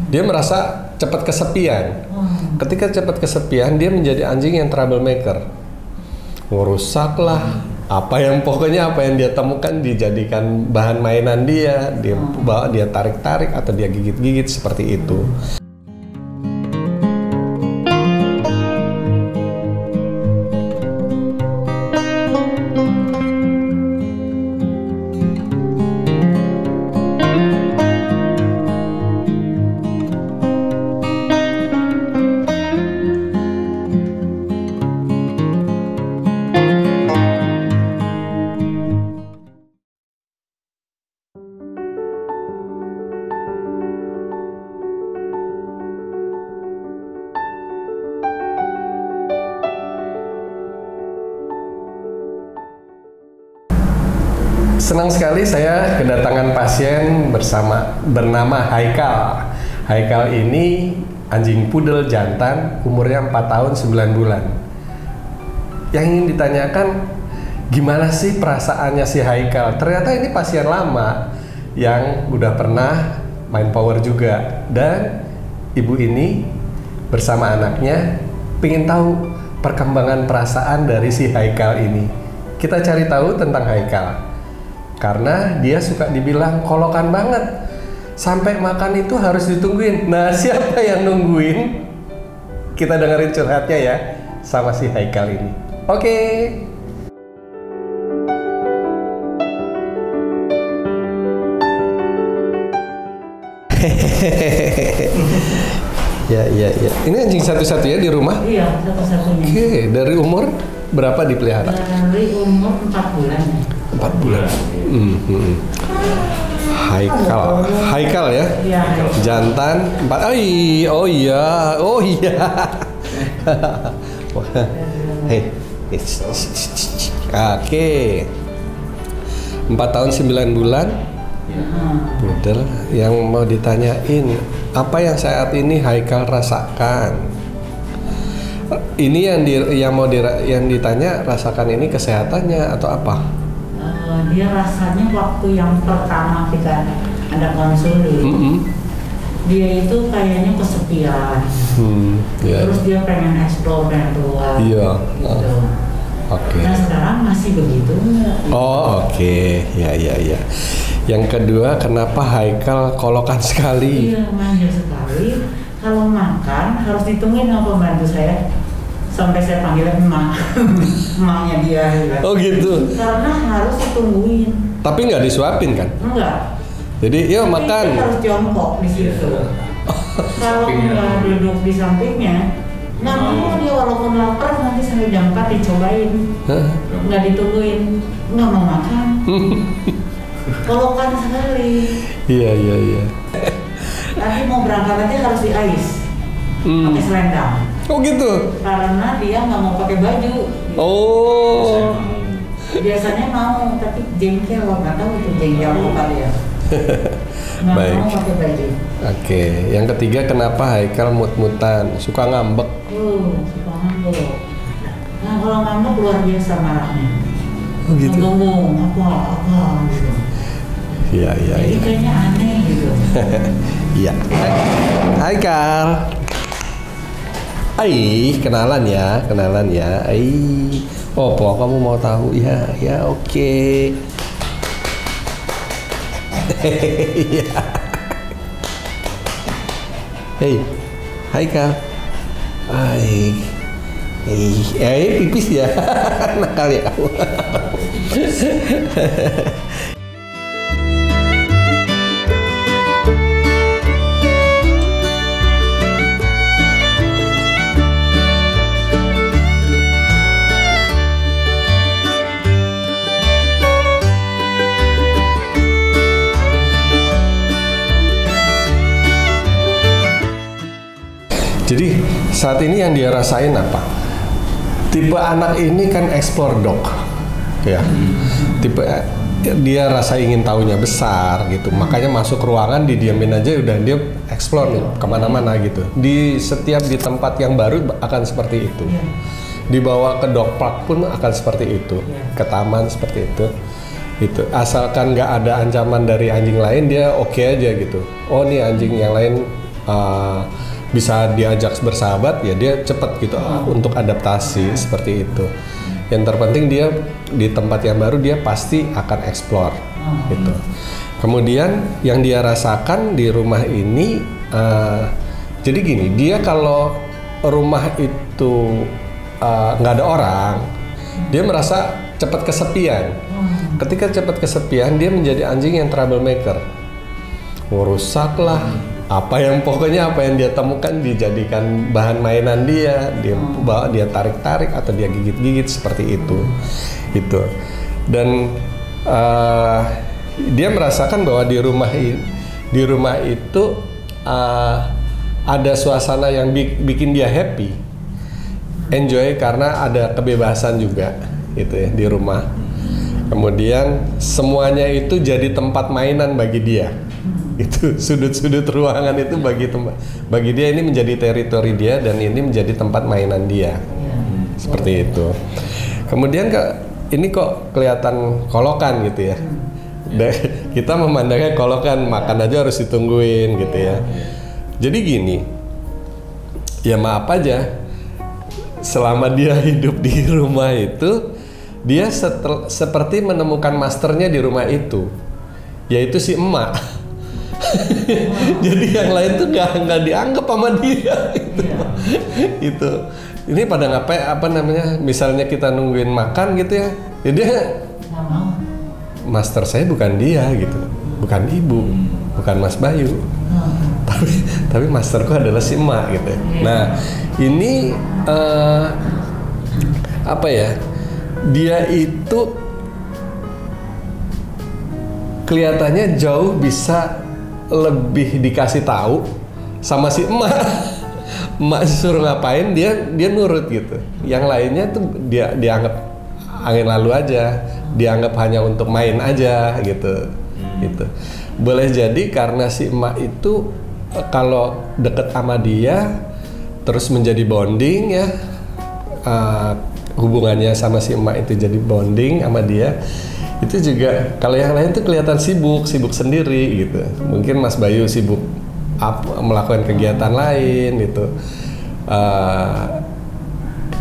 Dia merasa cepat kesepian. Ketika cepat kesepian, dia menjadi anjing yang troublemaker. Ngerusak lah. Apa yang dia temukan dijadikan bahan mainan dia bawa, dia tarik-tarik atau dia gigit-gigit seperti itu. Senang sekali saya kedatangan pasien bernama Haikal. Haikal ini anjing pudel jantan, umurnya 4 tahun 9 bulan. Yang ingin ditanyakan, gimana sih perasaannya si Haikal? Ternyata ini pasien lama yang udah pernah main power juga. Dan ibu ini bersama anaknya pengen tahu perkembangan perasaan dari si Haikal ini. Kita cari tahu tentang Haikal. Karena dia suka dibilang kolokan banget. Sampai makan itu harus ditungguin. Nah, siapa yang nungguin? Kita dengerin curhatnya ya sama si Haikal ini. Oke. Ya. Ini anjing satu-satunya di rumah? Iya, satu-satunya. Oke, dari umur berapa dipelihara? Dari umur 4 bulan. 4 bulan. Haikal ya? Iya. Jantan 4. Oh iya. Hei. Oke. 4 tahun 9 bulan. Betul. Yang mau ditanyain, apa yang saat ini Haikal rasakan? Ini yang ditanya, rasakan ini kesehatannya atau apa? Dia rasanya waktu yang pertama kita ada konseling, dia itu kayaknya kesepian. Terus dia pengen explore dan keluar. Iya. Gitu. Oke. Nah sekarang masih begitu nggak? Oh oke. Ya. Yang kedua, kenapa Haikal kolokan sekali? Iya, manja sekali. Kalau makan harus ditungguin sama pembantu saya sampai saya panggil emak. Emaknya dia gitu. Oh gitu. Karena harus ditungguin. Tapi nggak disuapin kan? Enggak. Jadi yuk makan. Kita harus jongkok di situ. Kalau nggak duduk di sampingnya, nggak mau dia walaupun lapar nanti sampai jam 4 dicobain. Nggak ditungguin, nggak mau makan. Kolokan sekali. Iya. Tadi mau berangkat nanti harus di ais, pakai selendang. Oh gitu. Karena dia nggak mau pakai baju. Oh. Biasanya mau, tapi jengkel, nggak tahu itu jengkel apa dia. Nggak Baik. mau pakai baju. Oke. Yang ketiga, kenapa Haikal mut-mutan, suka ngambek? Suka ngambek. Nah kalau ngambek luar biasa marahnya. Oh gitu. Ngomong apa gitu. Iya. Jadi kayaknya aneh gitu. Iya. Haikal. Kenalan ya. Po, kamu mau tahu? Ya, oke. Iya. Haikal. Pipis ya. Nakal ya kamu. Jadi saat ini yang dia rasain apa? Tipe anak ini kan explore dog, ya. Tipe dia rasa ingin tahunya besar gitu, makanya masuk ruangan didiamin aja udah dia explore nih kemana-mana gitu. Di tempat yang baru akan seperti itu. Dibawa ke dog park pun akan seperti itu, ke taman seperti itu. Gitu. Asalkan nggak ada ancaman dari anjing lain dia oke aja gitu. Oh nih anjing yang lain bisa diajak bersahabat, ya dia cepat gitu untuk adaptasi seperti itu. Yang terpenting dia di tempat yang baru dia pasti akan explore gitu. Kemudian yang dia rasakan di rumah ini, jadi gini, dia kalau rumah itu nggak ada orang, dia merasa cepat kesepian. Ketika cepat kesepian, dia menjadi anjing yang troublemaker. Ngerusak lah, pokoknya apa yang dia temukan dijadikan bahan mainan dia bawa, dia tarik-tarik atau dia gigit-gigit seperti itu. Gitu. Dan dia merasakan bahwa di rumah itu ada suasana yang bikin dia happy, enjoy karena ada kebebasan juga gitu ya di rumah. Kemudian semuanya itu jadi tempat mainan bagi dia. Itu sudut-sudut ruangan itu bagi dia ini menjadi teritori dia dan ini menjadi tempat mainan dia. Seperti itu. Kemudian ini kok kelihatan kolokan gitu ya. Kita memandangnya kolokan, makan aja harus ditungguin gitu ya. Jadi gini, ya maaf aja, selama dia hidup di rumah itu, dia seperti menemukan masternya di rumah itu, yaitu si emak. Jadi yang lain tuh nggak dianggap sama dia gitu. Itu. Ini pada ngapain misalnya kita nungguin makan gitu ya, dia master saya bukan dia gitu, bukan ibu, bukan Mas Bayu, tapi masterku adalah si emak gitu. Nah ini dia itu kelihatannya jauh bisa lebih dikasih tahu sama si emak. Emak suruh ngapain dia nurut gitu. Yang lainnya tuh dia dianggap angin lalu aja, dianggap hanya untuk main aja gitu. Gitu. Boleh jadi karena si emak itu kalau deket sama dia terus menjadi bonding ya, hubungannya sama si emak itu jadi bonding sama dia. Itu juga kalau yang lain tuh kelihatan sibuk sendiri gitu. Mungkin Mas Bayu sibuk melakukan kegiatan lain gitu.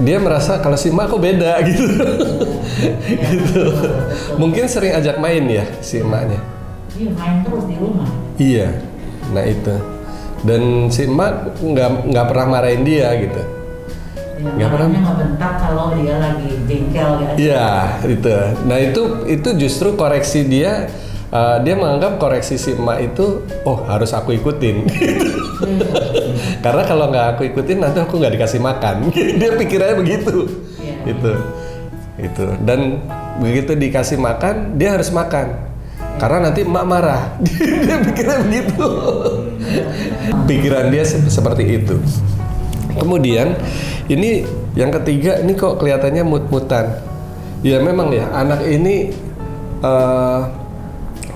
Dia merasa kalau si emak kok beda gitu. Gitu. Mungkin sering ajak main ya si emaknya. Iya, main terus di rumah. Iya. Nah itu. Dan si emak nggak pernah marahin dia gitu. Nggak pernah ngebentak kalau dia lagi jengkel ya. Iya, itu. Nah itu justru koreksi dia. Dia menganggap koreksi si emak itu, harus aku ikutin. Karena kalau nggak aku ikutin nanti aku nggak dikasih makan. Dia pikirannya begitu. Itu. Dan begitu dikasih makan, dia harus makan. Karena nanti emak marah. Dia pikirnya begitu. Pikiran dia seperti itu. Kemudian ini yang ketiga, ini kok kelihatannya mut-mutan. Ya memang ya, anak ini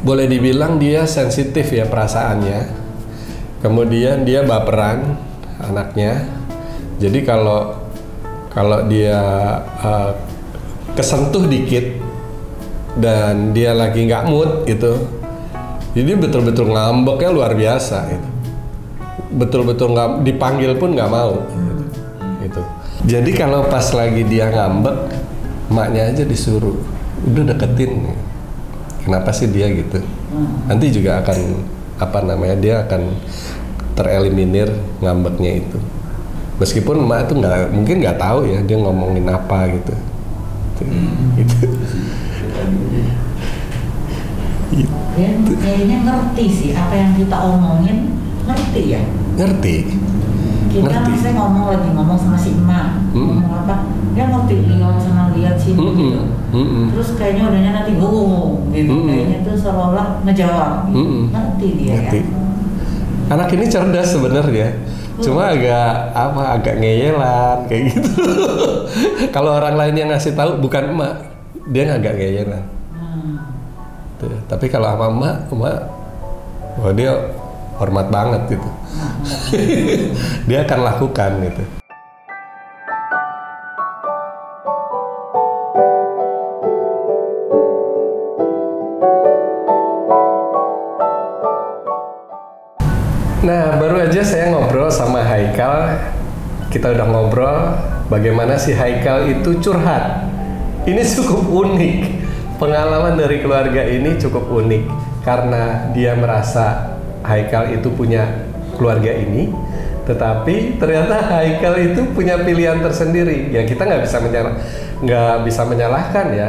boleh dibilang dia sensitif ya perasaannya. Kemudian dia baperan anaknya. Jadi kalau dia kesentuh dikit dan dia lagi nggak mood gitu, jadi betul-betul ngambeknya luar biasa gitu. Betul-betul nggak dipanggil pun nggak mau gitu. Jadi kalau pas lagi dia ngambek, emaknya aja disuruh udah deketin. Kenapa sih dia gitu? Nanti juga akan dia akan tereliminir ngambeknya itu. Meskipun emak itu mungkin nggak tahu ya dia ngomongin apa gitu. Gitu. Dan kayaknya ngerti sih apa yang kita omongin, ngerti ya? Ngerti. Kita misalnya ngomong sama si emak, ngomong apa, dia ngerti lihat sini gitu. Terus kayaknya udahnya nanti gitu, kayaknya tuh seolah ngejawab, ngerti dia ya. Anak ini cerdas sebenarnya, cuma agak ngeyelan kayak gitu. Kalau orang lain yang ngasih tahu bukan emak, dia agak ngeyelan. Tuh, tapi kalau sama emak, dia hormat banget gitu. Dia akan lakukan gitu. Nah, baru aja saya ngobrol sama Haikal. Kita udah ngobrol bagaimana si Haikal itu curhat. Ini cukup unik. Pengalaman dari keluarga ini cukup unik karena dia merasa Haikal itu punya keluarga ini, tetapi ternyata Haikal itu punya pilihan tersendiri. Ya kita nggak bisa menyalahkan ya.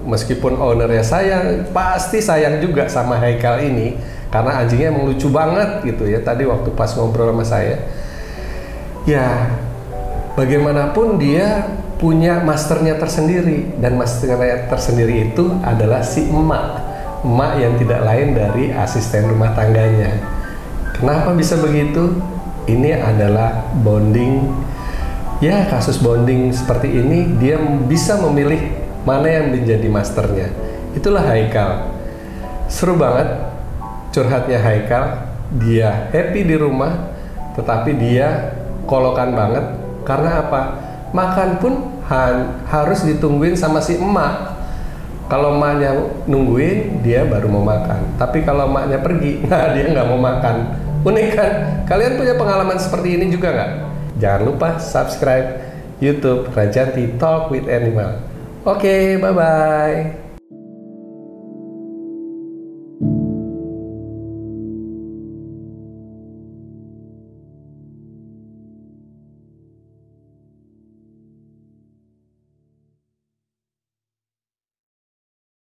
Meskipun ownernya sayang, pasti sayang juga sama Haikal ini karena anjingnya emang lucu banget gitu ya. Tadi waktu pas ngobrol sama saya, ya bagaimanapun dia punya masternya tersendiri, dan masternya tersendiri itu adalah si emak yang tidak lain dari asisten rumah tangganya. Kenapa bisa begitu? Ini adalah bonding, ya kasus bonding seperti ini. Dia bisa memilih mana yang menjadi masternya. Itulah Haikal. Seru banget curhatnya Haikal. Dia happy di rumah, tetapi dia kolokan banget. Karena apa? Makan pun harus ditungguin sama si emak. Kalau emaknya nungguin, dia baru mau makan. Tapi kalau emaknya pergi, nah dia nggak mau makan. Unik kan? Kalian punya pengalaman seperti ini juga nggak? Jangan lupa subscribe YouTube Rajanti Talk with Animal. Oke, bye-bye.